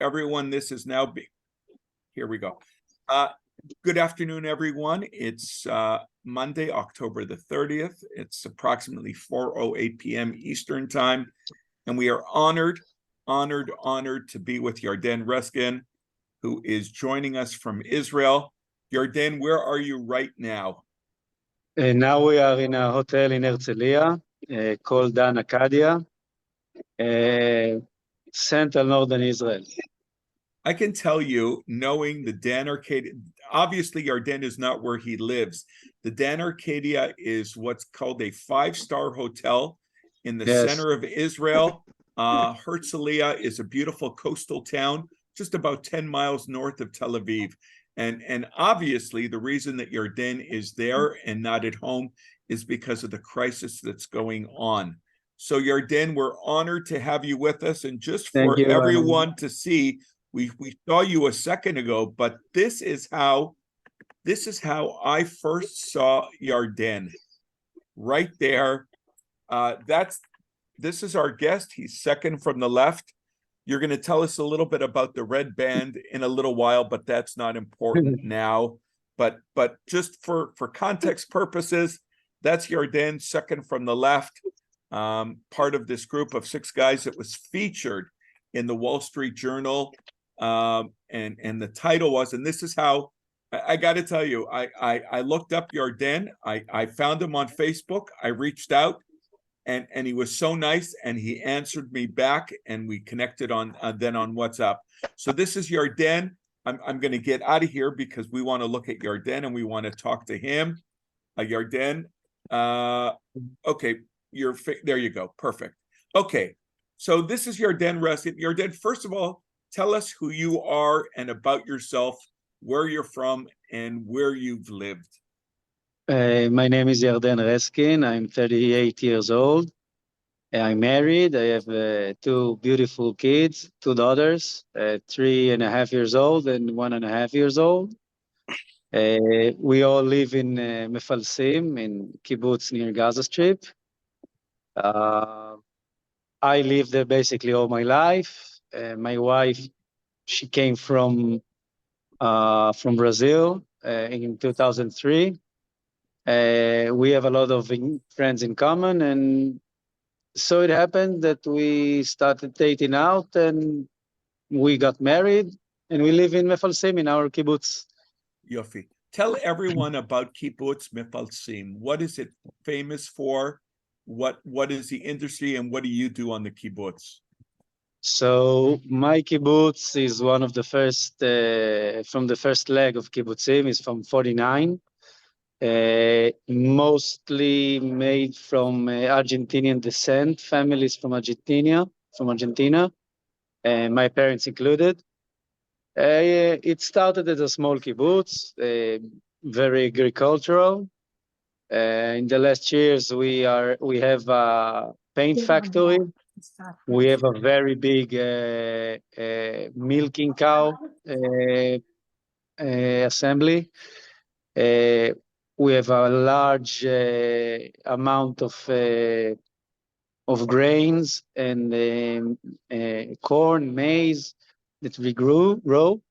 Everyone, this is now here we go. Good afternoon, everyone. It's Monday, October the 30th. It's approximately 4:08 p.m. Eastern time, and we are honored to be with Yarden Reskin, who is joining us from Israel. Yarden, where are you right now? Now we are in a hotel in Herzliya called Dan Acadia, central northern Israel. I can tell you, knowing the Dan Arcadia, obviously Yarden is not where he lives. The Dan Arcadia is what's called a five-star hotel in the center of Israel. Herzliya is a beautiful coastal town, just about 10 miles north of Tel Aviv. And obviously the reason that Yarden is there and not at home is because of the crisis that's going on. So Yarden, we're honored to have you with us. And just for everyone to see, we saw you a second ago, but this is how I first saw Yarden. Right there. This is our guest. He's second from the left. You're going to tell us a little bit about the red band in a little while, but that's not important now. But just for context purposes, that's Yarden, second from the left, part of this group of 6 guys that was featured in the Wall Street Journal. And the title was, and this is how I got to tell you, I looked up Yarden. I found him on Facebook. I reached out. And he was so nice, and he answered me back, and we connected on then on WhatsApp. So this is Yarden. I'm going to get out of here because we want to look at Yarden and we want to talk to him. Yarden, okay, there you go, perfect. Okay, so this is Yarden Reskin. Yarden, first of all, tell us who you are and about yourself, where you're from, and where you've lived. My name is Yarden Reskin. I'm 38 years old. I'm married. I have 2 beautiful kids, 2 daughters, 3.5 years old and 1.5 years old. We all live in Mafsilim in Kibbutz near Gaza Strip. I lived there basically all my life. My wife, she came from Brazil in 2003. We have a lot of friends in common, and so it happened that we started dating out, and we got married, and we live in Mafsilim in our kibbutz. Yofi, tell everyone about Kibbutz Mafsilim. What is it famous for? What is the industry, and what do you do on the kibbutz? So my kibbutz is one of the first from the first leg of kibbutzim. Is from 49. Mostly made from Argentinian descent, families from Argentina, my parents included. It started as a small kibbutz, very agricultural. In the last years, we have a paint factory. We have a very big milking cow assembly. We have a large amount of grains and corn, maize that we grow,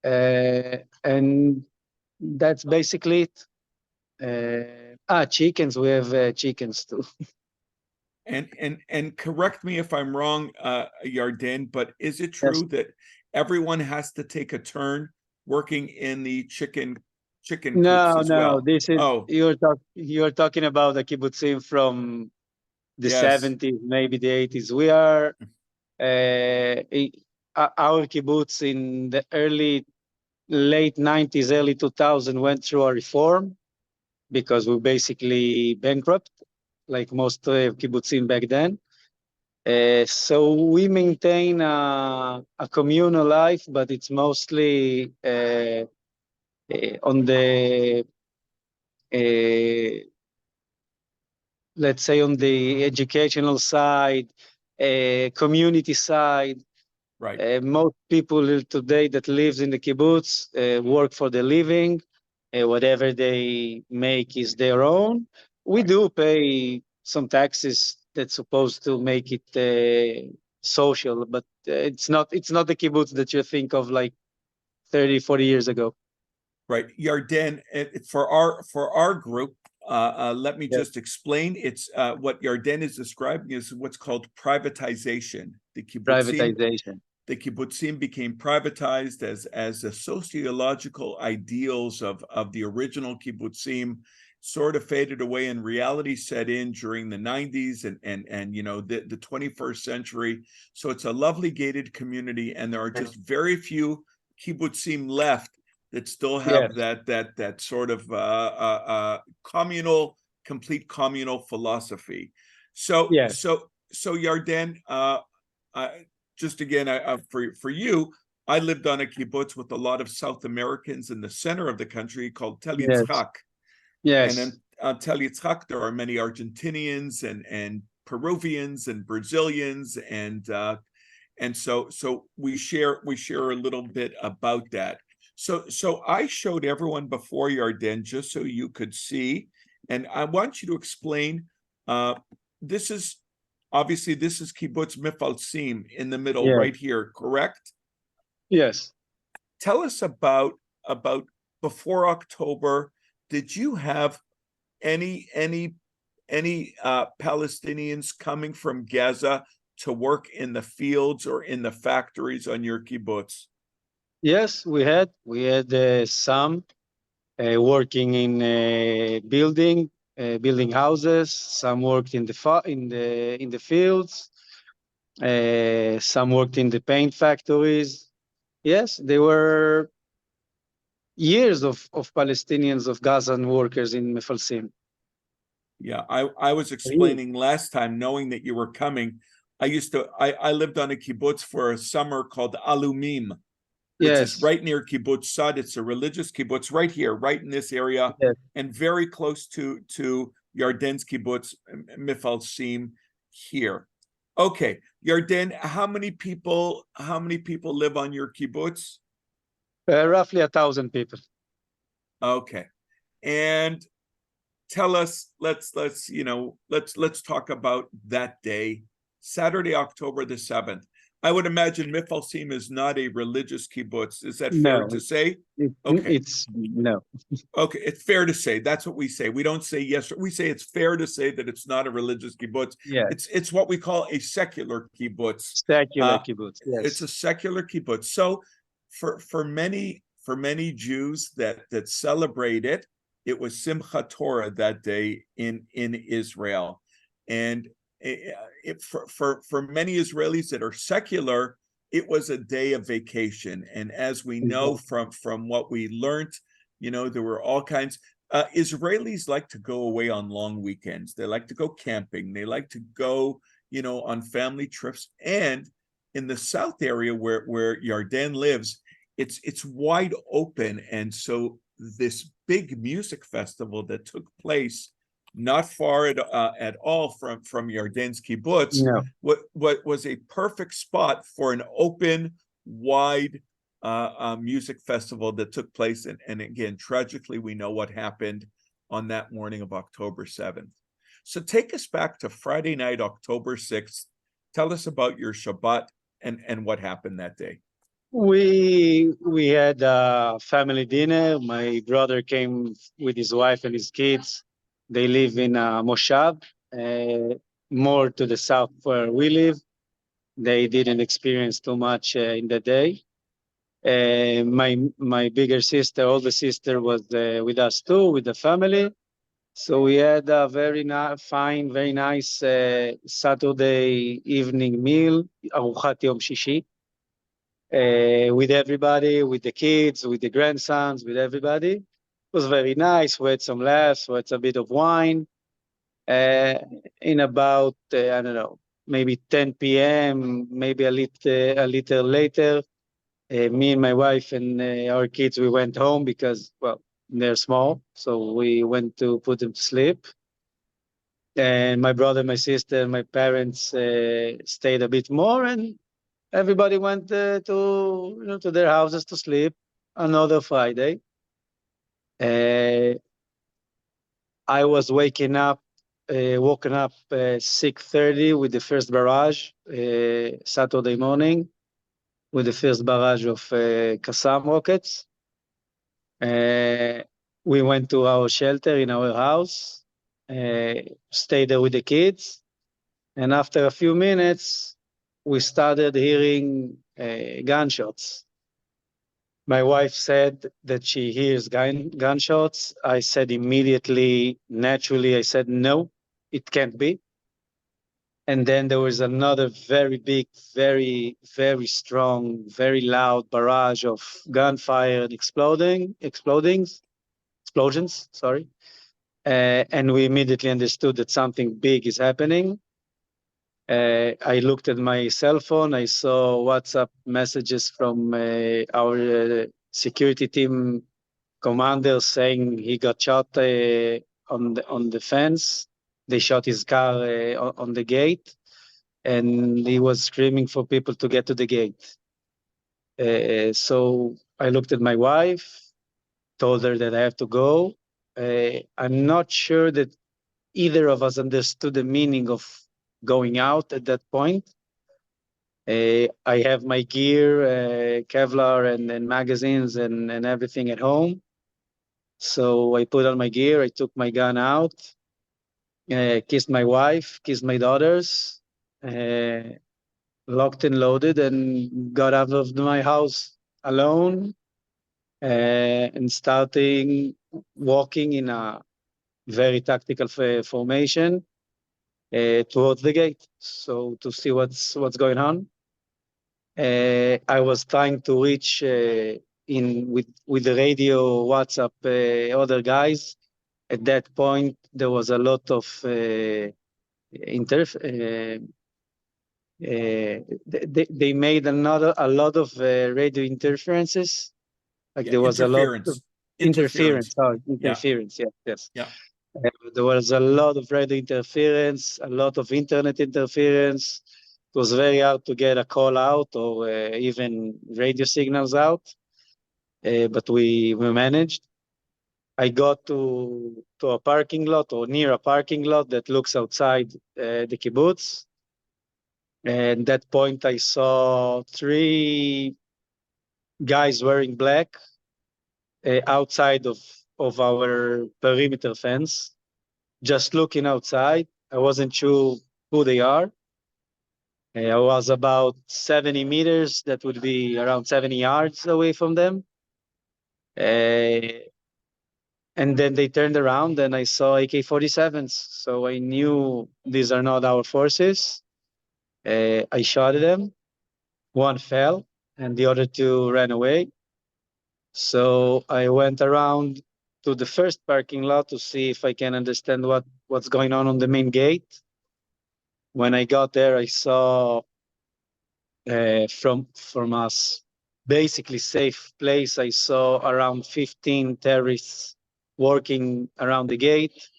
and that's basically it. Chickens. We have chickens too. And correct me if I'm wrong, Yarden, but is it true that everyone has to take a turn working in the chicken coops as well? This is you're talking about the kibbutzim from the 70s, maybe the 80s. We are our kibbutz in the late 90s, early 2000 went through a reform because we're basically bankrupt, like most kibbutzim back then. So we maintain a communal life, but it's mostly on the let's say on the educational side, community side. Right. Most people today that lives in the kibbutz work for the living. Whatever they make is their own. We do pay some taxes that's supposed to make it social, but it's not the kibbutz that you think of like 30, 40 years ago. Right, Yarden, for our group, let me Yeah. just explain. It's what Yarden is describing is what's called privatization. Privatization. The kibbutzim became privatized as the sociological ideals of the original kibbutzim sort of faded away, and reality set in during the 90s and you know the 21st century. So it's a lovely gated community, and there are just very few kibbutzim left that still have that sort of complete communal philosophy. So Yarden, just again, for you, I lived on a kibbutz with a lot of South Americans in the center of the country called Tel Yitzchak. Yes. And on Tel Yitzchak, there are many Argentinians and Peruvians and Brazilians, and so we share a little bit about that. So I showed everyone before, Yarden, just so you could see, and I want you to explain. This is Kibbutz Mafsilim in the middle, right here, correct? Yes. Tell us about before October. Did you have any Palestinians coming from Gaza to work in the fields or in the factories on your kibbutz? Yes, we had some working in building houses. Some worked in the fields. Some worked in the paint factories. Yes, there were years of Palestinians, of Gazan workers in Mafalsim. Yeah, I was explaining last time, knowing that you were coming. I lived on a kibbutz for a summer called Alumim, which is right near Kibbutz Sad. It's a religious kibbutz right here, right in this area, and very close to Yarden's kibbutz Mafalsim here. Okay, Yarden, how many people live on your kibbutz? Roughly 1,000 people. Okay, and tell us, let's talk about that day, Saturday, October the 7th. I would imagine Mafalsim is not a religious kibbutz. Is that fair to say? Okay. It's no. Okay, it's fair to say. That's what we say. We don't say yes. We say it's fair to say that it's not a religious kibbutz. Yeah. It's what we call a secular kibbutz. Secular kibbutz. Yes. It's a secular kibbutz. So for many Jews that celebrate it, it was Simchat Torah that day in Israel, and for many Israelis that are secular, it was a day of vacation. And as we know from what we learned, there were all kinds. Israelis like to go away on long weekends. They like to go camping. They like to go, on family trips. And in the south area where Yarden lives, it's wide open, and so this big music festival that took place not far at all from Yarden's kibbutz, what was a perfect spot for an open, wide music festival that took place. And again, tragically, we know what happened on that morning of October 7th. So take us back to Friday night, October 6th. Tell us about your Shabbat and what happened that day. We had a family dinner. My brother came with his wife and his kids. They live in Moshav, more to the south where we live. They didn't experience too much in the day. My bigger sister, older sister, was with us too, with the family. So we had a very fine, very nice Saturday evening meal, Aruchat Yom Shishi, with everybody, with the kids, with the grandsons, with everybody. It was very nice. We had some laughs, we had a bit of wine. In about, I don't know, maybe 10 p.m., maybe a little later, me and my wife and our kids, we went home because, well, they're small. So we went to put them to sleep. And my brother, my sister, my parents stayed a bit more, and everybody went to their houses to sleep. Another Friday. I was waking up woken up 6:30 with the first barrage Saturday morning, with the first barrage of Qassam rockets. We went to our shelter in our house, stayed there with the kids, and after a few minutes, we started hearing gunshots. My wife said that she hears gunshots. I said immediately, naturally, I said, no, it can't be. And then there was another very big, very, very strong, very loud barrage of gunfire and explosions, sorry. And we immediately understood that something big is happening. I looked at my cell phone. I saw WhatsApp messages from our security team commander saying he got shot on the fence. They shot his car on the gate, and he was screaming for people to get to the gate. So I looked at my wife, told her that I have to go. I'm not sure that either of us understood the meaning of going out at that point. I have my gear, Kevlar and magazines and everything at home. So I put on my gear, I took my gun out, kissed my wife, kissed my daughters, locked and loaded, and got out of my house alone and starting walking in a very tactical formation towards the gate, so to see what's going on. I was trying to reach in with the radio, WhatsApp, other guys. At that point, there was a lot of they made a lot of radio interferences. Like there was a lot of interference. Sorry, interference. Yeah. Yes. Yeah. There was a lot of radio interference, a lot of internet interference. It was very hard to get a call out or even radio signals out, but we managed. I got to a parking lot or near a parking lot that looks outside the kibbutz. And at that point, I saw 3 guys wearing black outside of our perimeter fence, just looking outside. I wasn't sure who they are. I was about 70 meters, that would be around 70 yards away from them. And then they turned around and I saw AK-47s. So I knew these are not our forces. I shot at them. One fell and the other 2 ran away. So I went around to the first parking lot to see if I can understand what's going on the main gate. When I got there, I saw from us basically safe place, I saw around 15 terrorists working around the gate,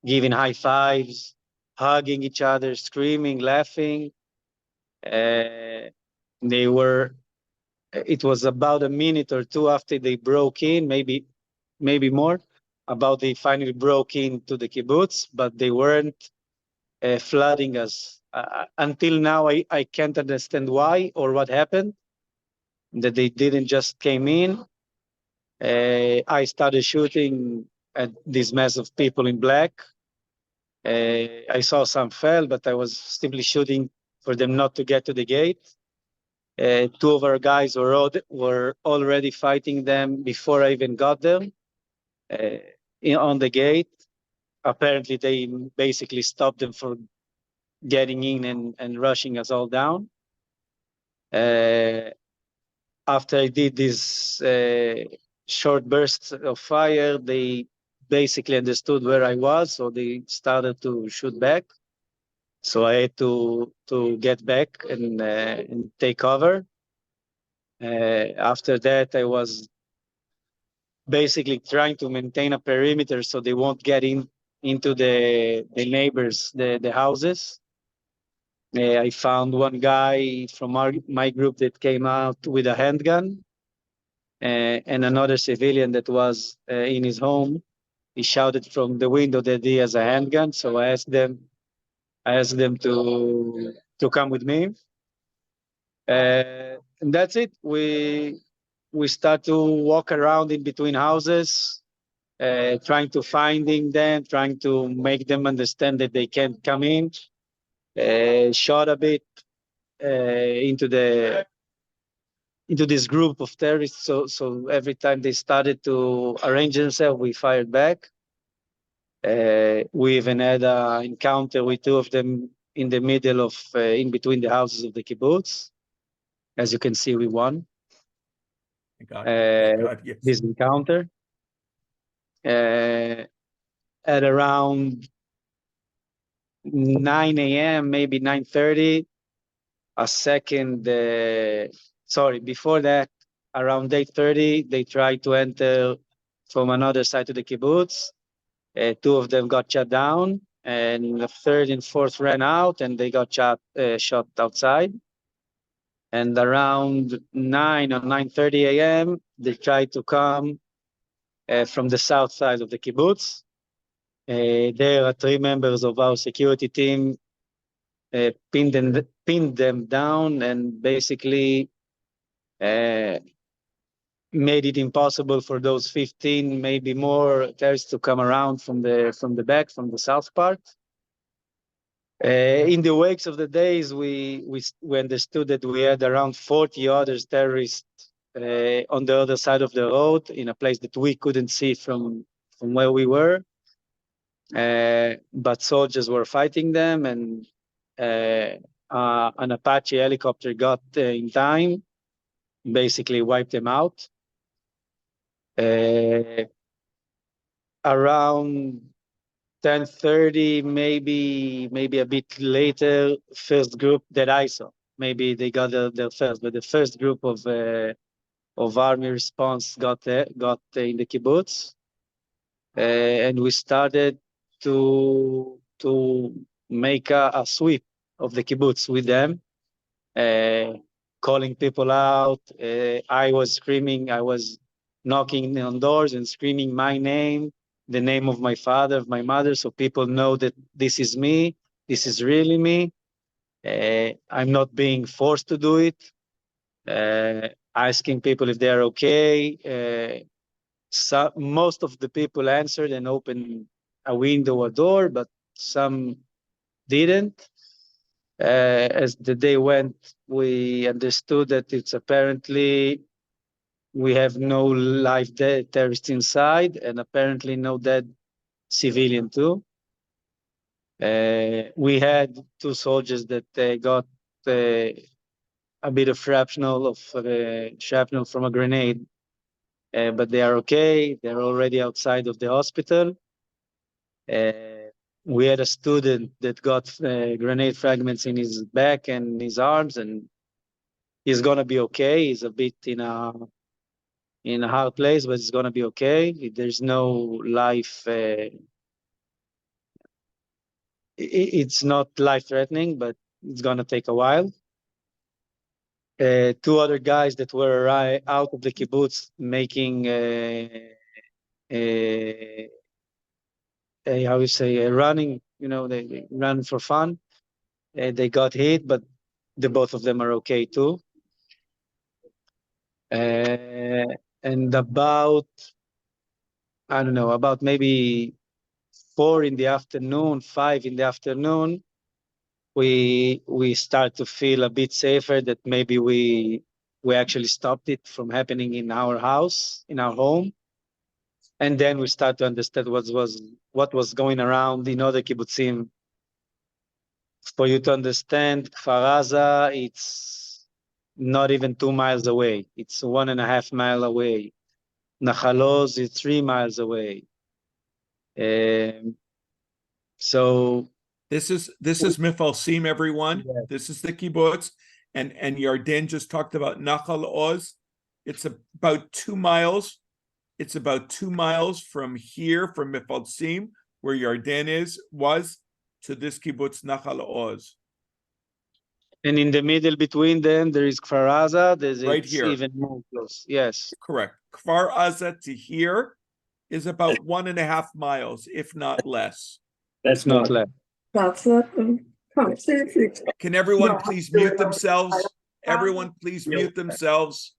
giving high fives, hugging each other, screaming, laughing. It was about a minute or 2 after they broke in, maybe more, about they finally broke into the kibbutz, but they weren't flooding us. Until now, I can't understand why or what happened, that they didn't just came in. I started shooting at this mass of people in black. I saw some fell, but I was simply shooting for them not to get to the gate. 2 of our guys were already fighting them before I even got them on the gate. Apparently, they basically stopped them from getting in and rushing us all down. After I did this short bursts of fire, they basically understood where I was, so they started to shoot back. So I had to get back and take cover. After that, I was basically trying to maintain a perimeter so they won't get into the neighbors, the houses. I found one guy from my group that came out with a handgun, and another civilian that was in his home. he shouted from the window that he has a handgun. So I asked them to come with me. And that's it. We start to walk around in between houses, trying to finding them, trying to make them understand that they can't come in. Shot a bit into this group of terrorists. So every time they started to arrange themselves, we fired back. We even had an encounter with two of them in the middle of, in between the houses of the kibbutz. As you can see, we won Yes. this encounter. At around 9 a.m., maybe 9:30, before that, around 8:30, they tried to enter from another side to the kibbutz. Two of them got shot down, and the third and fourth ran out, and they got shot outside. And around 9 or 9:30 a.m., they tried to come from the south side of the kibbutz. There are three members of our security team pinned them down and basically made it impossible for those 15, maybe more terrorists to come around from the back, from the south part. In the wakes of the days, we understood that we had around 40 other terrorists on the other side of the road in a place that we couldn't see from where we were. But soldiers were fighting them, and an Apache helicopter got in time, basically wiped them out. Around 10:30, maybe a bit later, first group that I saw, maybe they got there first, but the first group of army response got in the kibbutz, and we started to make a sweep of the kibbutz with them, calling people out. I was screaming, I was knocking on doors and screaming my name, the name of my father, of my mother, so people know that this is me, this is really me. I'm not being forced to do it. Asking people if they're okay. Most of the people answered and opened a window or door, but some didn't. As the day went, we understood that it's apparently we have no live dead terrorists inside, and apparently no dead civilian too. We had two soldiers that got a bit of shrapnel from a grenade, but they are okay. They're already outside of the hospital. We had a student that got grenade fragments in his back and his arms, and he's gonna be okay. He's a bit in a hard place, but he's gonna be okay. There's no life. It's not life-threatening, but it's gonna take a while. Two other guys that were out of the kibbutz making how you say running, they run for fun. They got hit, but the both of them are okay too. And about, I don't know, about maybe 4 in the afternoon, 5 in the afternoon, we start to feel a bit safer that maybe we actually stopped it from happening in our house, in our home. And then we start to understand what was going around in other kibbutzim. For you to understand, Kfar Aza, it's not even 2 miles away. It's 1.5 miles away. Nahal Oz is 3 miles away. So this is Mafsilim, everyone. Yeah. This is the kibbutz, and Yarden just talked about Nahal Oz. It's about 2 miles. It's about 2 miles from here, from Mafsilim, where Yarden was, to this kibbutz Nahal Oz. And in the middle between them, there is Kfar Aza. Right here. Even more close. Yes. Correct. Kfar Aza to here is about 1.5 miles, if not less. If not less. Can everyone please mute themselves? Everyone please mute themselves.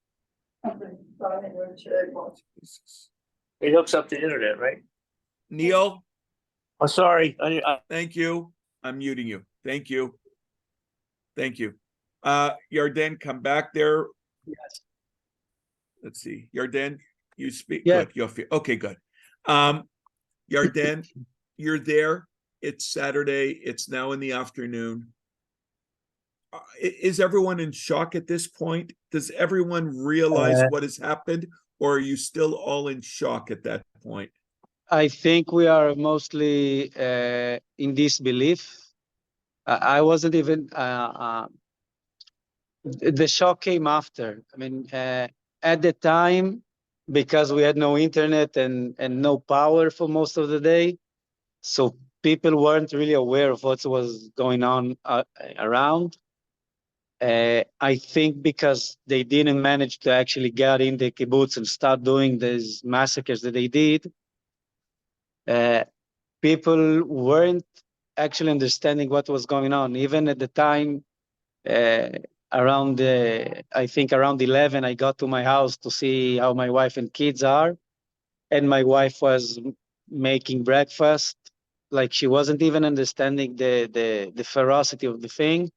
It hooks up to the internet, right? Neil, Oh, sorry. thank you. I'm muting you. Thank you. Thank you. Yarden, come back there. Yes. Let's see. Yarden, you speak. Yeah. Good. Okay, good. Yarden, you're there. It's Saturday. It's now in the afternoon. Is everyone in shock at this point? Does everyone realize what has happened, or are you still all in shock at that point? I think we are mostly in disbelief. I wasn't even. The shock came after. I mean, at the time, because we had no internet and no power for most of the day, so people weren't really aware of what was going on around. I think because they didn't manage to actually get in the kibbutz and start doing these massacres that they did, people weren't actually understanding what was going on. Even at the time, I think around 11, I got to my house to see how my wife and kids are. And my wife was making breakfast. Like she wasn't even understanding the ferocity of the thing.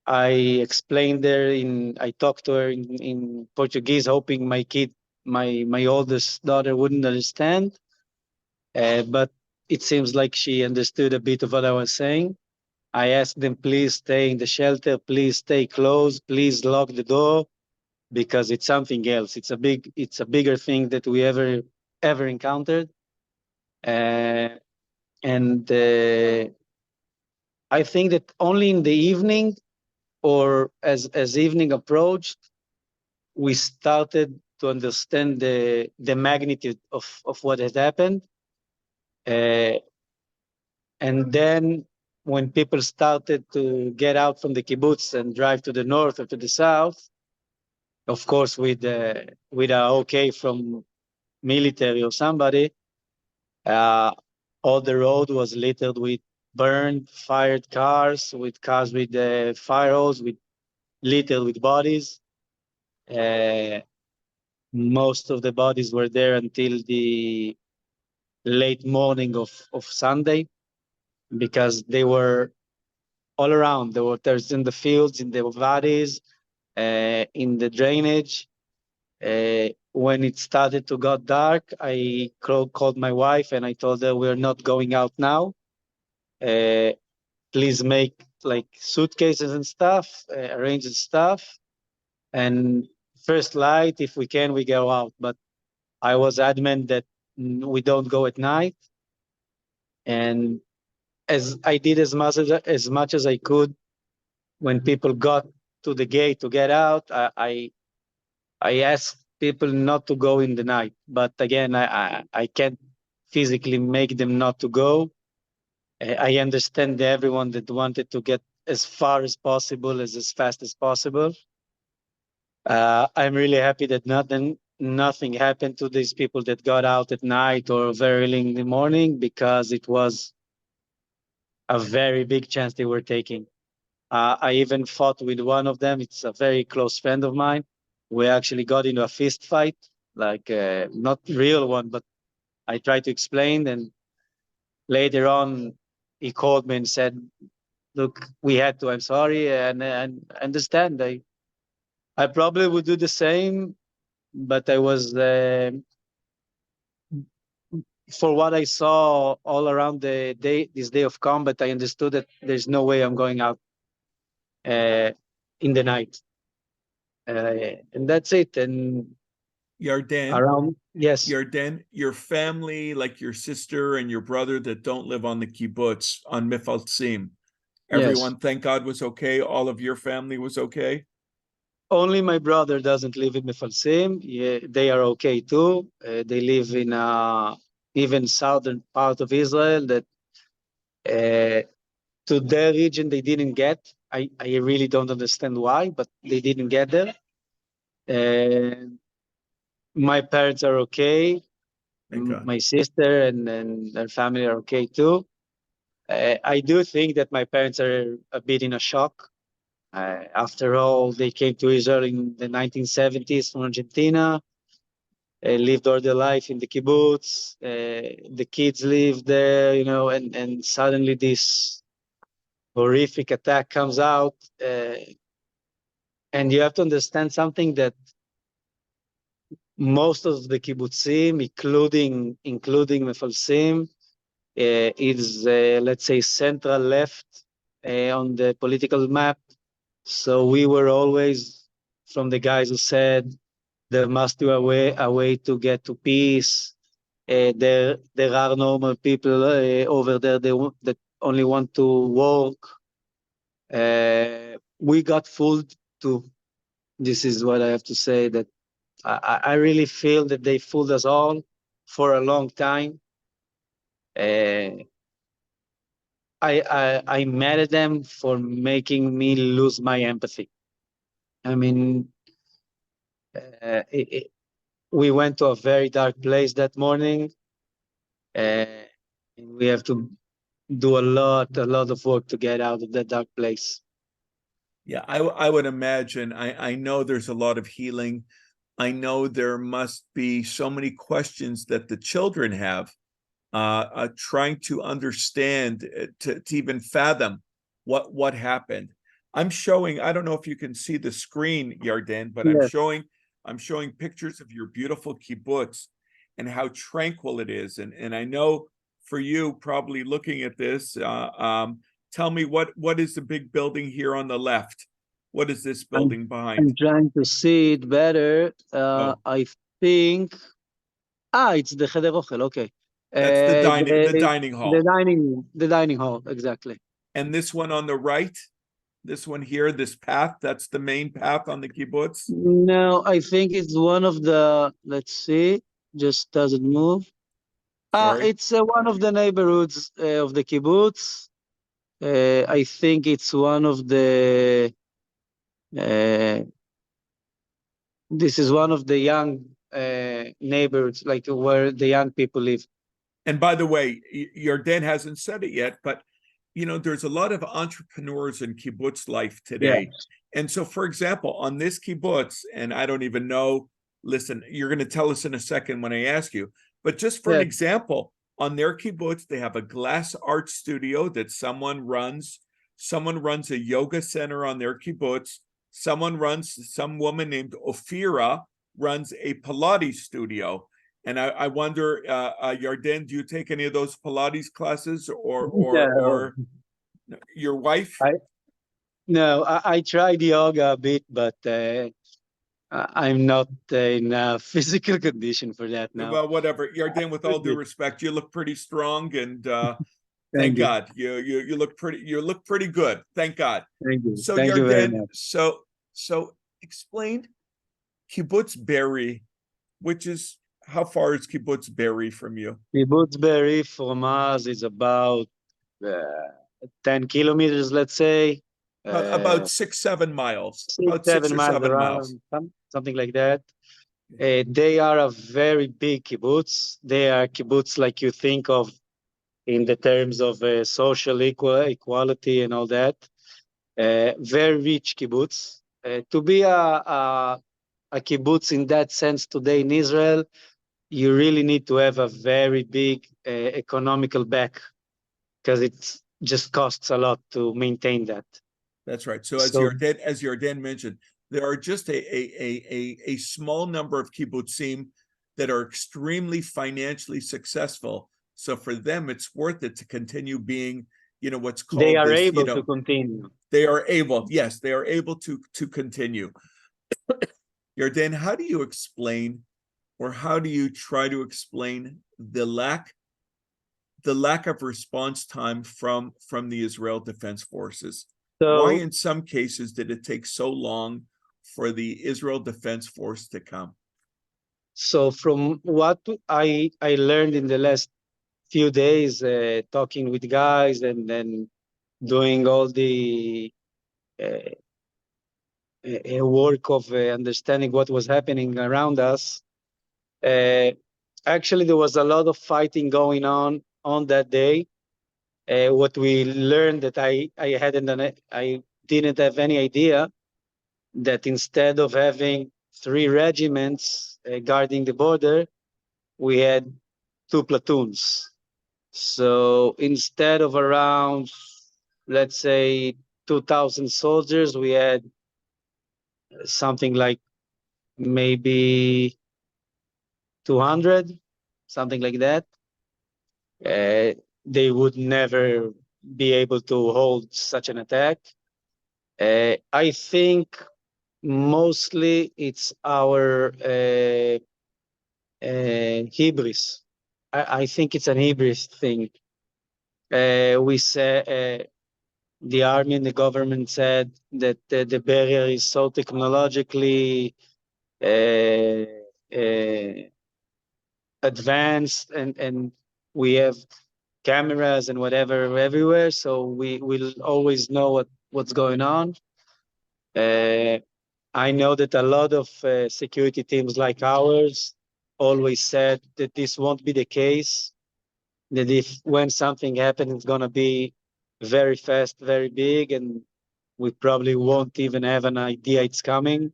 I explained I talked to her in Portuguese, hoping my oldest daughter wouldn't understand. But it seems like she understood a bit of what I was saying. I asked them, please stay in the shelter, please stay close, please lock the door, because it's something else. It's a bigger thing that we ever encountered. And I think that only in the evening, or as evening approached, we started to understand the magnitude of what had happened. And then when people started to get out from the kibbutz and drive to the north or to the south, of course, with a okay from military or somebody, all the road was littered with burned, fired cars, with cars with fire hose, littered with bodies. Most of the bodies were there until the late morning of Sunday, because they were all around. There's in the fields, in the valleys, in the drainage. When it started to get dark, I called my wife and I told her we're not going out now. Please make like suitcases and stuff, arrange the stuff, and first light, if we can, we go out. But I was adamant that we don't go at night. And as I did as much as I could, when people got to the gate to get out, I asked people not to go in the night. But again, I can't physically make them not to go. I understand everyone that wanted to get as far as possible, as fast as possible. I'm really happy that nothing happened to these people that got out at night or very early in the morning, because it was a very big chance they were taking. I even fought with one of them. It's a very close friend of mine. We actually got into a fist fight, like not real one, but I tried to explain. And later on, he called me and said, "Look, we had to. I'm sorry, and I understand. I probably would do the same, but I was for what I saw all around this day of combat, I understood that there's no way I'm going out in the night, and that's it." And Yarden, yes, Yarden, your family, like your sister and your brother that don't live on the kibbutz on Mafsilim, everyone, thank God, was okay. All of your family was okay. Only my brother doesn't live in Mefalsim. Yeah, they are okay too. They live in even southern part of Israel that to their region they didn't get. I really don't understand why, but they didn't get there. My parents are okay. Thank God. My sister and her family are okay too. I do think that my parents are a bit in a shock. After all, they came to Israel in the 1970s from Argentina, lived all their life in the kibbutz. The kids lived there, you know, and suddenly this horrific attack comes out. And you have to understand something, that most of the kibbutzim, including Mefalsim, is, let's say, central left on the political map. So we were always from the guys who said there must be a way to get to peace. There are normal people over there that only want to work. We got fooled too. This is what I have to say, that I really feel that they fooled us all for a long time. I'm mad at them for making me lose my empathy. I mean, we went to a very dark place that morning. We have to do a lot of work to get out of that dark place. Yeah, I would imagine. I know there's a lot of healing. I know there must be so many questions that the children have, trying to understand, to even fathom what happened. I'm showing, I don't know if you can see the screen, Yarden, but Yes. I'm showing pictures of your beautiful kibbutz and how tranquil it is. And I know for you, probably looking at this, tell me what is the big building here on the left? What is this building behind? I'm trying to see it better. I think. It's the Cheder Ochel. Okay. That's the dining hall. The dining hall, exactly. And this one on the right, this one here, this path, that's the main path on the kibbutz. No, I think it's one of the. Let's see. Just does it move? Sorry. It's one of the neighborhoods of the kibbutz. I think it's one of the. This is one of the young neighborhoods, like where the young people live. And by the way, Yarden hasn't said it yet, but you know, there's a lot of entrepreneurs in kibbutz life today. Yes. And so, for example, on this kibbutz, and I don't even know, listen, you're going to tell us in a second when I ask you, but just for an example, on their kibbutz, they have a glass art studio that someone runs. Someone runs a yoga center on their kibbutz. Some woman named Ophira runs a Pilates studio. And I wonder, Yarden, do you take any of those Pilates classes or your wife? No, I tried yoga a bit, but I'm not in physical condition for that now. Well, whatever. Yarden, with all due respect, you look pretty strong, and thank you. God you look pretty good. Thank God. Thank you. So Thank you very Yarden, much. so explain Kibbutz Be'eri, which is, how far is Kibbutz Be'eri from you? Kibbutz Be'eri from us is about 10 kilometers, let's say. About 6-7 miles. 6, About 6 or 7 miles 7 around, miles. something like that. They are a very big kibbutz. They are kibbutz like you think of in the terms of social equality and all that. Very rich kibbutz. To be a kibbutz in that sense today in Israel, you really need to have a very big economical back, because it just costs a lot to maintain that. That's right. So as Yarden mentioned, there are just a small number of kibbutzim that are extremely financially successful. So for them, it's worth it to continue being, you know, what's called. They are able to continue. They are able, yes, they are able to continue. Yarden, how do you explain, or how do you try to explain the lack of response time from the Israel Defense Forces? So, why in some cases did it take so long for the Israel Defense Force to come? So from what I learned in the last few days, talking with guys and then doing all the work of understanding what was happening around us, Actually, there was a lot of fighting going on that day. What we learned that I didn't have any idea that instead of having 3 regiments guarding the border, we had 2 platoons. So instead of around, let's say, 2,000 soldiers, we had something like maybe 200, something like that. They would never be able to hold such an attack. I think mostly it's our hubris. I think it's an hubris thing. We say the army and the government said that the barrier is so technologically advanced, and we have cameras and whatever everywhere, so we will always know what's going on. I know that a lot of security teams like ours always said that this won't be the case, that if when something happens, it's going to be very fast, very big, and we probably won't even have an idea it's coming.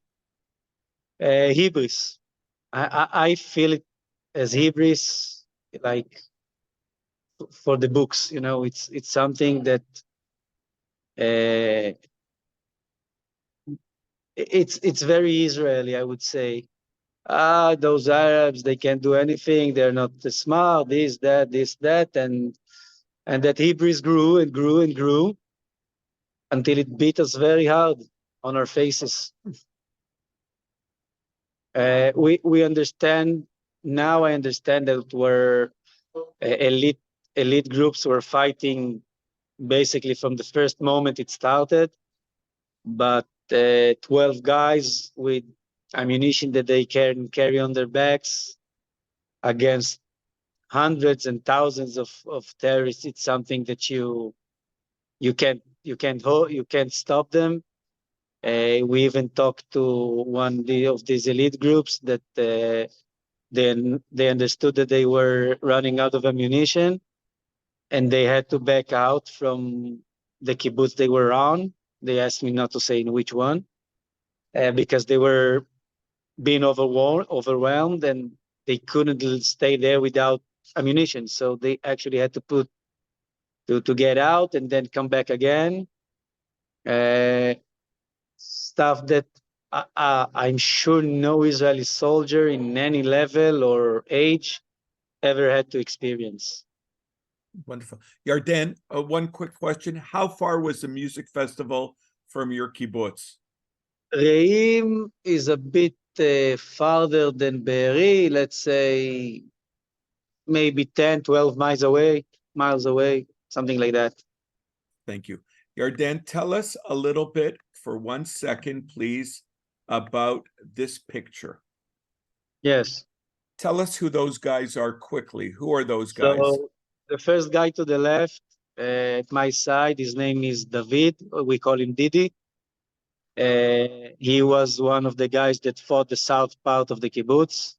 Hubris. I feel it as hubris, like for the books, it's something that it's very Israeli, I would say. Those Arabs, they can't do anything. They're not smart. This, that, and that hubris grew and grew and grew until it beat us very hard on our faces. We understand now. I understand that we're elite groups were fighting basically from the first moment it started, but 12 guys with ammunition that they can carry on their backs against hundreds and thousands of terrorists, it's something that you can't stop them. We even talked to one of these elite groups that they understood that they were running out of ammunition, and they had to back out from the kibbutz they were on. They asked me not to say in which one, because they were being overwhelmed, and they couldn't stay there without ammunition. So they actually had to get out and then come back again. Stuff that I'm sure no Israeli soldier in any level or age ever had to experience. Wonderful. Yarden, one quick question. How far was the music festival from your kibbutz? Reim is a bit farther than Be'eri, let's say maybe 10, 12 miles away, something like that. Thank you. Yarden, tell us a little bit for 1 second, please, about this picture. Yes. Tell us who those guys are quickly. Who are those guys? So the first guy to the left at my side, his name is David. We call him Didi. He was one of the guys that fought the south part of the kibbutz.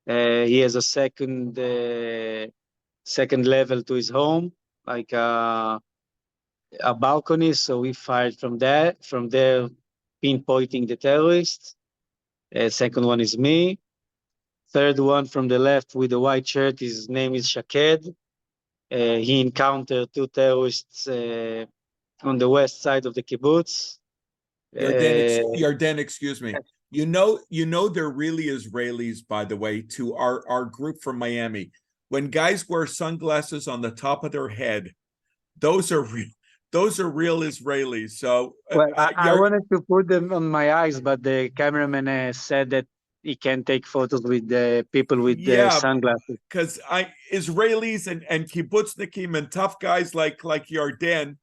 He has a second level to his home, like a balcony. So we fired from there, pinpointing the terrorists. Second one is me. Third one from the left with the white shirt, his name is Shaked. He encountered 2 terrorists on the west side of the kibbutz. Yarden, excuse me. You know they're really Israelis, by the way, to our group from Miami. When guys wear sunglasses on the top of their head, those are real Israelis. So well, I wanted to put them on my eyes, but the cameraman said that he can't take photos with the people with the sunglasses. Because Israelis and kibbutznikim and tough guys like Yarden,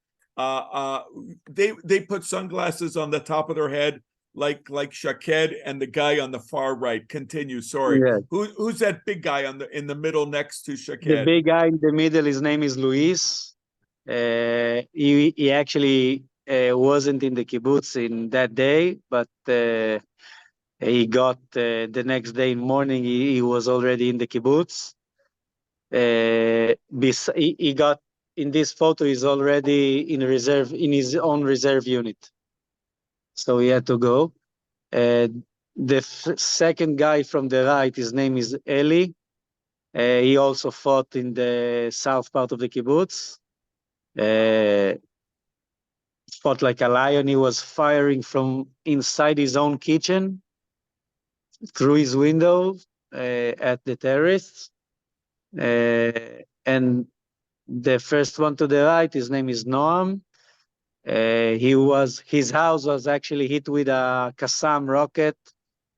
they put sunglasses on the top of their head like Shaked and the guy on the far right. Continue. Sorry. Yeah. Who's that big guy in the middle next to Shaked? The big guy in the middle, his name is Luis. He actually wasn't in the kibbutz in that day, but He got the next day morning. He was already in the kibbutz. He got in this photo. He's already in reserve in his own reserve unit, so he had to go. The second guy from the right, his name is Eli. He also fought in the south part of the kibbutz. Fought like a lion. He was firing from inside his own kitchen through his window at the terrorists. And the first one to the right, his name is Noam. His house was actually hit with a Qassam rocket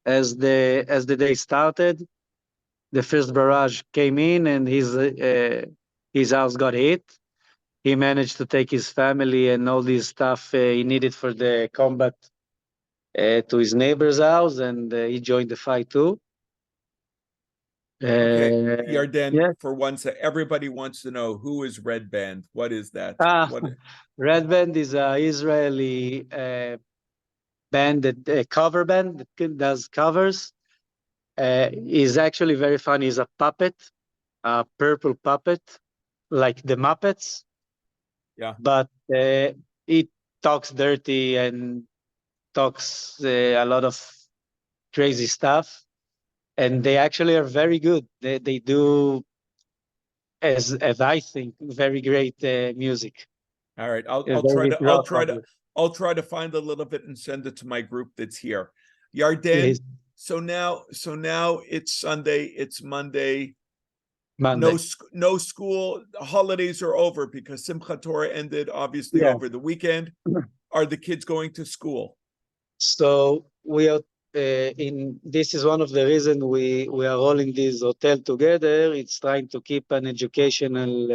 as the day started. The first barrage came in, and his house got hit. He managed to take his family and all this stuff he needed for the combat to his neighbor's house, and he joined the fight too. Okay, Yarden, yeah. for once, everybody wants to know, who is Red Band? What is that? Red Band is an Israeli band, that cover band that does covers. Is actually very funny. He's a puppet, a purple puppet, like the Muppets. Yeah. But he talks dirty and talks a lot of crazy stuff. And they actually are very good. They do, as I think, very great music. All right, I'll try to find a little bit and send it to my group that's here. Yarden, Yes. so now it's Sunday, it's Monday. Monday. No school. Holidays are over because Simchat Torah ended obviously over the weekend. Are the kids going to school? So we are this is one of the reasons we are all in this hotel together. It's trying to keep an educational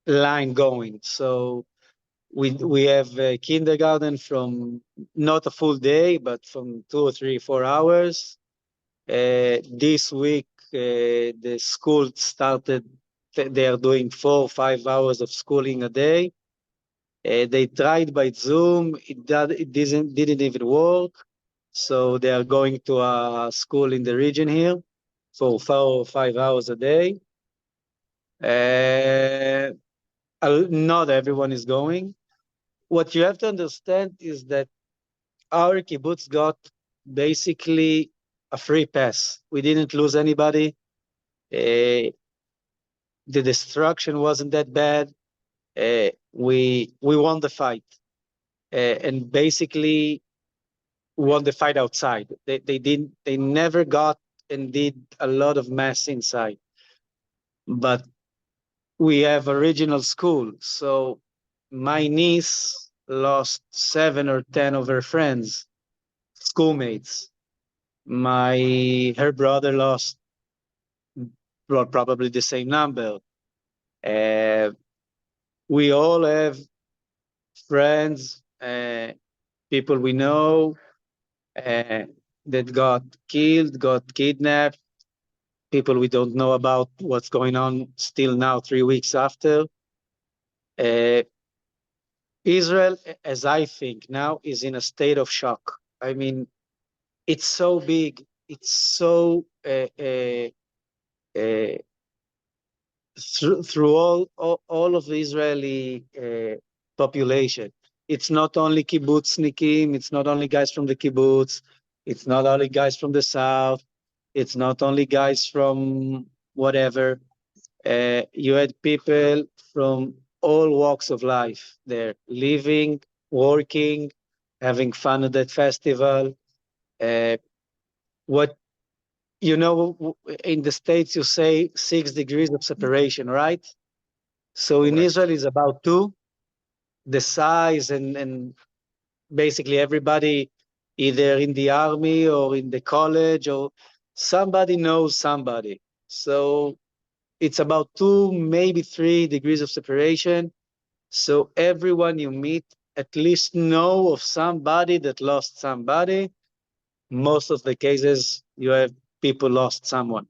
line going. So we have kindergarten from not a full day, but from 2 or 3, 4 hours. This week the school started. They are doing 4 or 5 hours of schooling a day. They tried by Zoom. It didn't even work. So they are going to a school in the region here for 4 or 5 hours a day. Not everyone is going. What you have to understand is that our kibbutz got basically a free pass. We didn't lose anybody. The destruction wasn't that bad. We won the fight, and basically won the fight outside. They never got and did a lot of mass inside. But we have original school. So my niece lost 7 or 10 of her friends, schoolmates. Her brother lost probably the same number. We all have friends, people we know that got killed, got kidnapped, people we don't know about what's going on still now, 3 weeks after. Israel, as I think now, is in a state of shock. I mean, it's so big, it's so through all of the Israeli population. It's not only kibbutznikim, it's not only guys from the kibbutz, it's not only guys from the south, it's not only guys from whatever. You had people from all walks of life there, living, working, having fun at that festival. What in the States, you say 6 degrees of separation, right? So in Israel, it's about 2. The size and basically everybody, either in the army or in the college, or somebody knows somebody. So it's about 2, maybe 3 degrees of separation. So everyone you meet at least know of somebody that lost somebody. Most of the cases, you have people lost someone,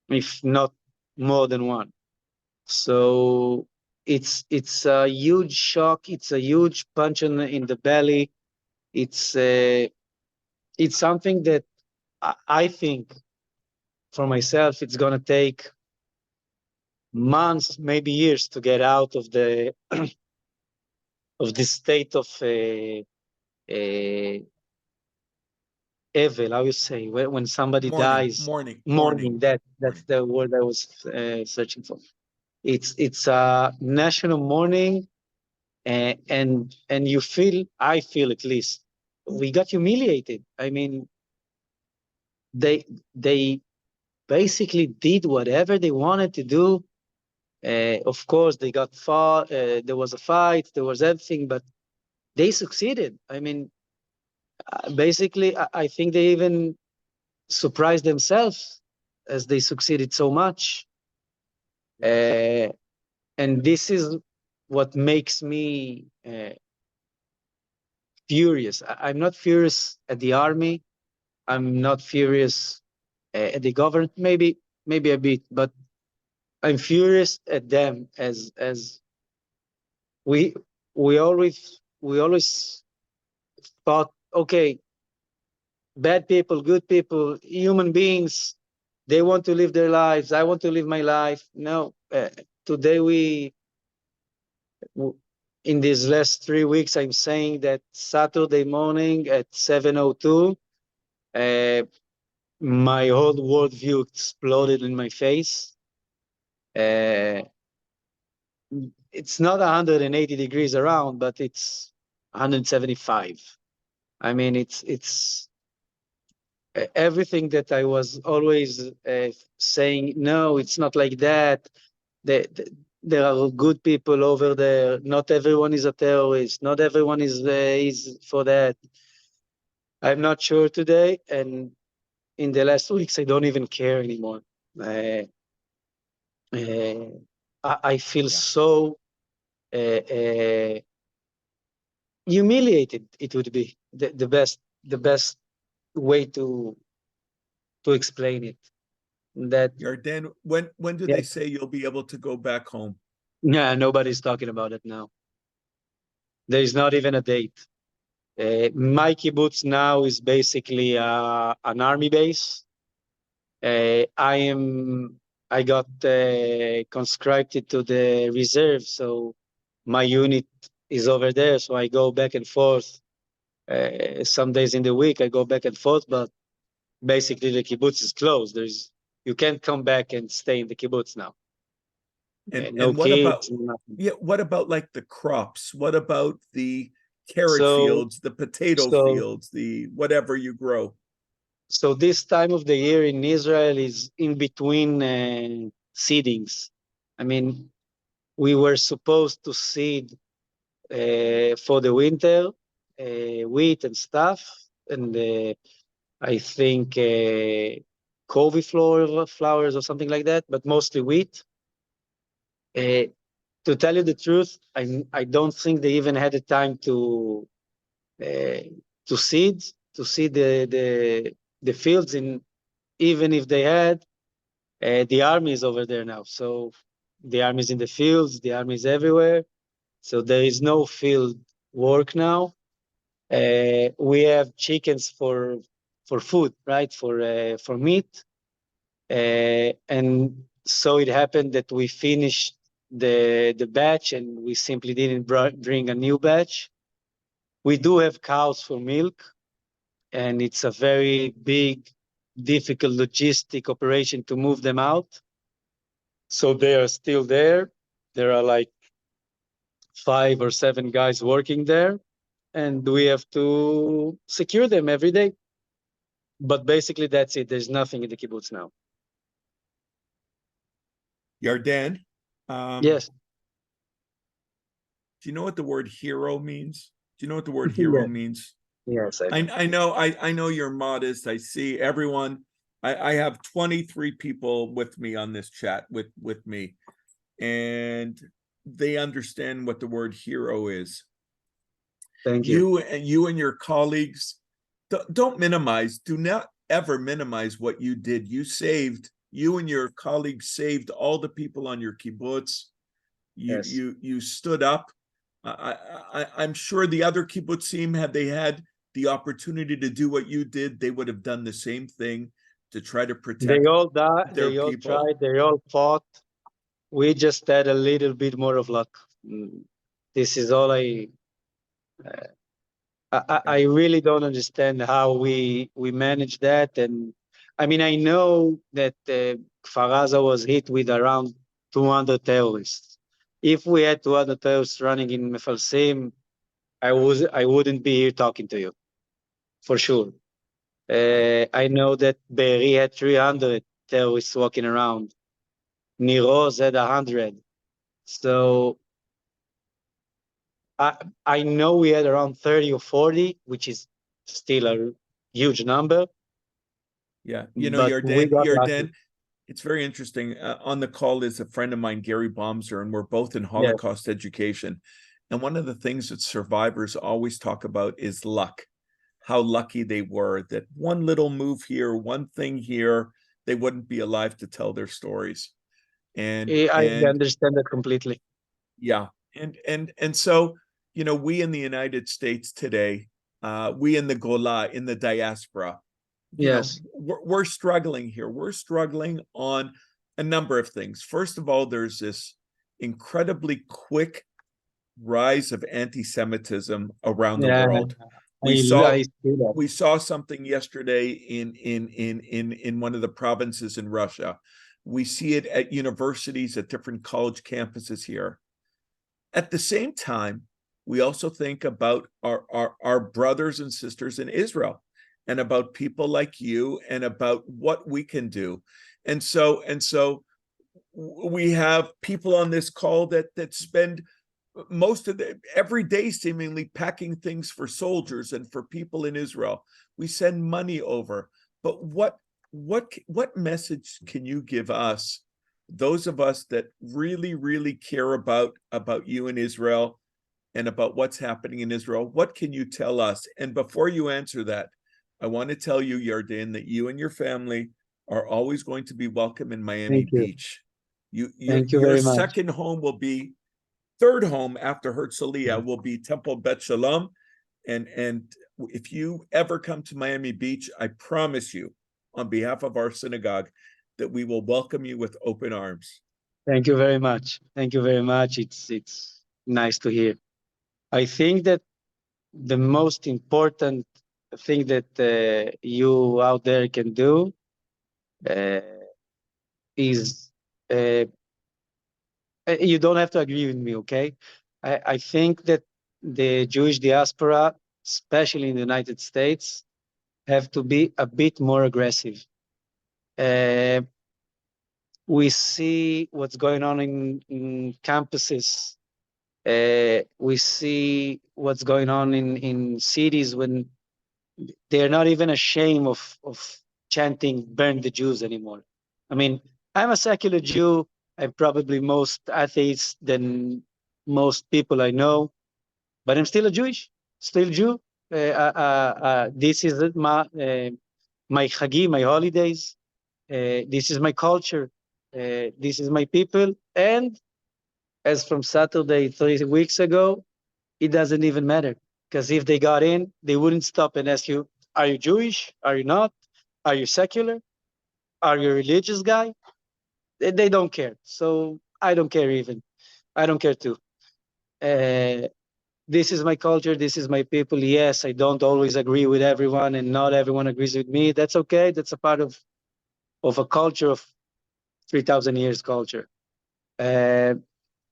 if not more than one. So it's a huge shock. It's a huge punch in the belly. It's something that I think for myself, it's gonna take months, maybe years to get out of the of this state of evil. How you say when somebody dies, mourning. That's mourning. the word I was searching for. It's a national mourning, and you feel, I feel at least, we got humiliated. I mean, they basically did whatever they wanted to do. Of course, they got fought. There was a fight. There was everything, but they succeeded. I mean, basically, I think they even surprised themselves as they succeeded so much. And this is what makes me furious. I'm not furious at the army. I'm not furious at the government. Maybe a bit, but I'm furious at them as we always thought, okay, bad people, good people, human beings, they want to live their lives. I want to live my life. No, today in these last 3 weeks, I'm saying that Saturday morning at 7:02, my whole worldview exploded in my face. It's not 180 degrees around, but it's 175. I mean, it's everything that I was always saying, no, it's not like that. There are good people over there. Not everyone is a terrorist. Not everyone is for that. I'm not sure today. And in the last weeks, I don't even care anymore. I feel so humiliated. It would be the best way to explain it. That Yarden, when do they say you'll be able to go back home? Yeah, nobody's talking about it now. There is not even a date. My kibbutz now is basically an army base. I got conscripted to the reserve, so my unit is over there. So I go back and forth. Some days in the week I go back and forth, but basically the kibbutz is closed. You can't come back and stay in the kibbutz now. No what about kids, nothing. what about like the crops? What about the carrot fields, the potato fields, the whatever you grow? So this time of the year in Israel is in between seedings. I mean, we were supposed to seed for the winter wheat and stuff, and I think coffee flowers or something like that, but mostly wheat. To tell you the truth, I don't think they even had the time to seed the fields. And even if they had, the army is over there now. So the army is in the fields, the army is everywhere. So there is no field work now. We have chickens for food, right? For meat. And so it happened that we finished the batch and we simply didn't bring a new batch. We do have cows for milk, and it's a very big, difficult logistic operation to move them out. So they are still there. There are like 5 or 7 guys working there, and we have to secure them every day. But basically, that's it. There's nothing in the kibbutz now. Yarden, Yes. Do you know what the word hero means? Do you know what the word hero means? Yes, I know you're modest. I see everyone. I have 23 people with me on this chat with me, and they understand what the word hero is. Thank you. You and your colleagues don't minimize. Do not ever minimize what you did. You and your colleagues saved all the people on your kibbutz. You stood up. I'm sure the other kibbutzim, had they had the opportunity to do what you did, they would have done the same thing to try to They protect all died, their they all people. tried, they all fought. We just had a little bit more of luck. This is all I really don't understand how we managed that. And I mean, I know that Kfar Aza was hit with around 200 terrorists. If we had 200 terrorists running in Mefalsim, I wouldn't be here talking to you, for sure. I know that Be'eri had 300 terrorists walking around. Nir Oz had 100. So I know we had around 30 or 40, which is still a huge number. Yeah, But we got lucky. it's very interesting. On the call is a friend of mine, Gary Bomser, and we're both in Yes. Holocaust education. And one of the things that survivors always talk about is luck, how lucky they were that one little move here, one thing here, they wouldn't be alive to tell their stories. I understand that completely. Yeah, and so, we in the United States today, we in the Gola, in the diaspora, Yes. we're struggling here. We're struggling on a number of things. First of all, there's this incredibly quick rise of anti-Semitism around the world. I see that. We saw something yesterday in one of the provinces in Russia. We see it at universities, at different college campuses here. At the same time, we also think about our brothers and sisters in Israel, and about people like you, and about what we can do. And so we have people on this call that spend most of every day seemingly packing things for soldiers and for people in Israel. We send money over, but what message can you give us, those of us that really care about you in Israel and about what's happening in Israel? What can you tell us? And before you answer that, I want to tell you, Yarden, that you and your family are always going to be welcome in Miami Beach. Thank you your very much. second home will be, third home after Herzliya will be Temple Bet Shalom. And if you ever come to Miami Beach, I promise you, on behalf of our synagogue, that we will welcome you with open arms. Thank you very much. Thank you very much. It's nice to hear. I think that the most important thing that you out there can do is you don't have to agree with me, okay? I think that the Jewish diaspora, especially in the United States, have to be a bit more aggressive. We see what's going on in campuses. We see what's going on in cities when they're not even ashamed of chanting "burn the Jews" anymore. I mean, I'm a secular Jew. I'm probably most atheists than most people I know, but I'm still still Jew. This is my chagi, my holidays. This is my culture. This is my people. And as from Saturday 3 weeks ago, it doesn't even matter. Because if they got in, they wouldn't stop and ask you, are you Jewish? Are you not? Are you secular? Are you a religious guy? They don't care. So I don't care even. I don't care too. This is my culture. This is my people. Yes, I don't always agree with everyone, and not everyone agrees with me. That's okay. That's a part of a culture of 3,000 years culture.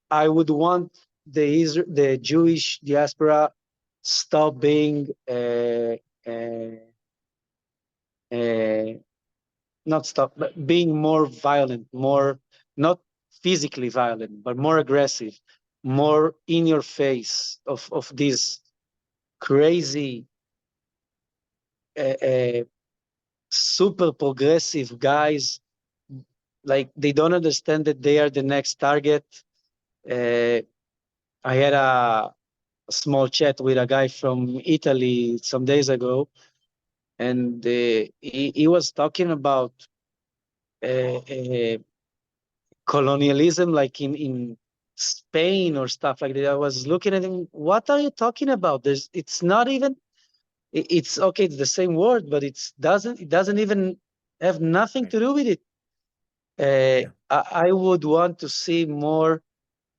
I would want the Jewish diaspora stop being not stop, but being more violent, more not physically violent, but more aggressive, more in your face of these crazy, super progressive guys. Like, they don't understand that they are the next target. I had a small chat with a guy from Italy some days ago, and he was talking about colonialism, like in Spain or stuff like that. I was looking at him. What are you talking about? It's not even It's okay, it's the same word, but it doesn't even have nothing Right. to do with it. I would want to see more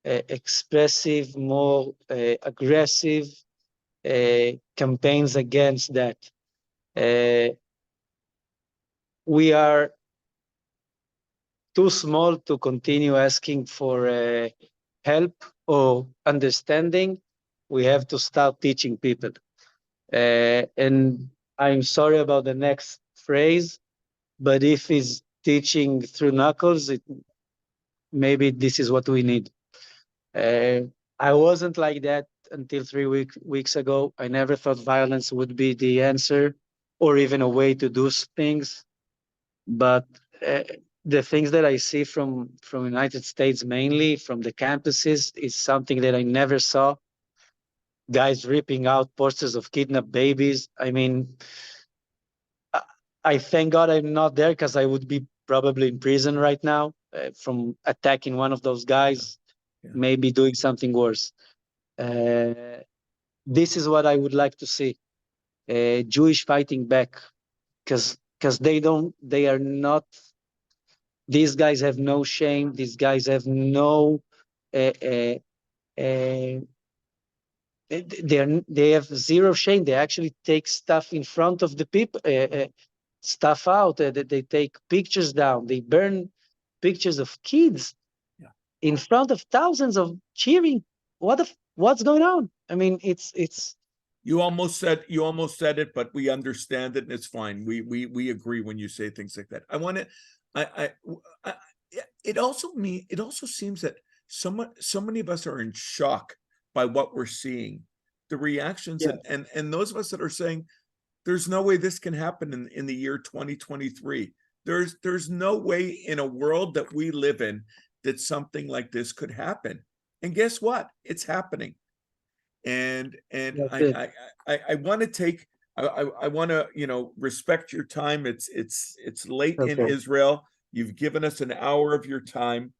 expressive, more aggressive campaigns against that. We are too small to continue asking for help or understanding. We have to start teaching people. And I'm sorry about the next phrase, but if he's teaching through knuckles, maybe this is what we need. I wasn't like that until 3 weeks ago. I never thought violence would be the answer or even a way to do things. But the things that I see from United States, mainly from the campuses, is something that I never saw. Guys ripping out posters of kidnapped babies. I mean, I thank God I'm not there, because I would be probably in prison right now from attacking one of those guys, maybe doing something worse. This is what I would like to see. Jewish fighting back, because they are not, these guys have no shame. These guys have no, they have zero shame. They actually take stuff in front of the people, stuff out. They take pictures down. They burn pictures of kids in front of thousands of cheering. What's going on? I mean, it's. You almost said it, but we understand it, and it's fine. We agree when you say things like that. It also seems that so many of us are in shock by what we're seeing, the reactions, and those of us that are saying there's no way this can happen in the year 2023. There's no way in a world that we live in that something like this could happen. And guess what? It's happening. And I want to take, I want to, respect your time. It's late in Israel. You've given us an hour of your time.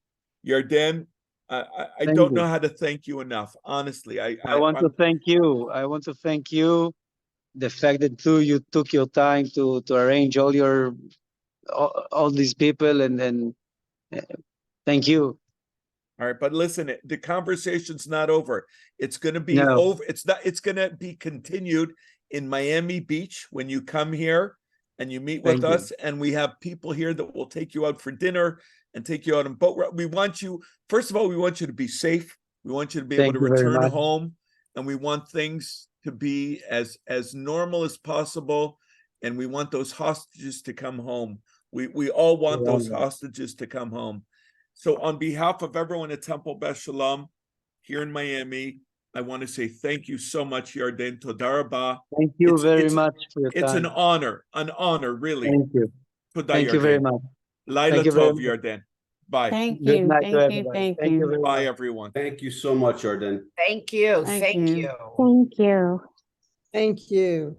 Yarden, I don't know how to thank you enough. Honestly, I want to thank you. I want to thank you. The fact that you took your time to arrange all these people, and thank you. All right, but listen, the conversation's not over. It's going to be over. It's going to be continued in Miami Beach when you come here and you meet with us. And we have people here that will take you out for dinner and take you out on boat. We want you, first of all, we want you to be safe. We want you to be able to return home, and we want things to be as normal as possible. And we want those hostages to come home. We all want those hostages to come home. So on behalf of everyone at Temple Beth Shalom here in Miami, I want to say thank you so much, Yarden. Toda rabah. Thank you very much for your time. It's an honor, really. Thank you. Toda, thank you very much. Laila Tov, Yarden. Bye. Thank Good you. night to Thank you. everybody. Thank Thank you you. very Bye, much. everyone. Thank you so much, Yarden. Thank you. Thank Thank you. you. Thank you. Thank you.